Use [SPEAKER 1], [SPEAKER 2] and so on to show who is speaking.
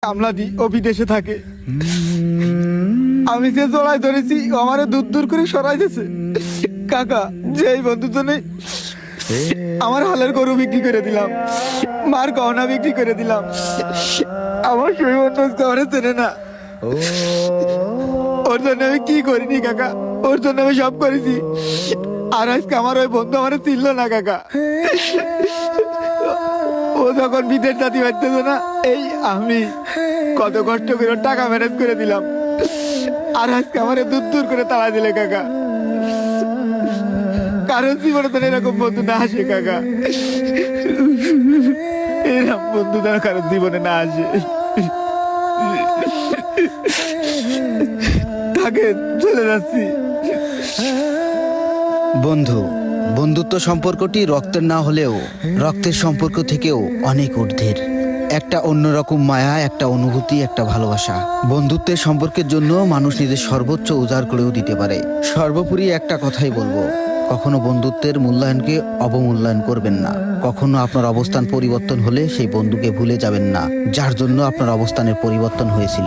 [SPEAKER 1] কামলাদি ও বিদেশে থাকে। আমি যে জড়াই ধরেছি ও আমারে দূর দূর করে সরাই দিয়েছে। কাকা, যেই বন্ধুর জন্য আমার হালের গরু বিক্রি করে দিলাম, মার গহনা বিক্রি করে দিলাম, আমার সেই বন্ধু ঘরে চেনে না। ওর জন্য আমি কি করিনি কাকা, ওর জন্য আমি সব করেছি। আর আজকে আমার ওই বন্ধু আমার চিনল না কাকা। ও যখন বিদেশ জাতি বাড়তেছে না, এই আমি কত কষ্ট করে ওর টাকা ম্যানেজ করে দিলাম। আর আজকে আমার দূর দূর করে তাড়া দিলে কাকা। কারণ জীবনে তো এরকম বন্ধু না আসে কাকা, এরকম বন্ধু যেন কারোর জীবনে না আসে। তাকে চলে যাচ্ছি।
[SPEAKER 2] বন্ধু, বন্ধুত্ব সম্পর্কটি রক্তের না হলেও রক্তের সম্পর্ক থেকেও অনেক ঊর্ধ্বের। একটা অন্যরকম মায়া, একটা অনুভূতি, একটা ভালোবাসা। বন্ধুত্বের সম্পর্কের জন্য মানুষ নিজের সর্বোচ্চ উজাড় করেও দিতে পারে। সর্বোপরি একটা কথাই বলবো, কখনো বন্ধুত্বের মূল্যায়নকে অবমূল্যায়ন করবেন না। কখনো আপনার অবস্থান পরিবর্তন হলে সেই বন্ধুকে ভুলে যাবেন না, যার জন্য আপনার অবস্থানের পরিবর্তন হয়েছিল।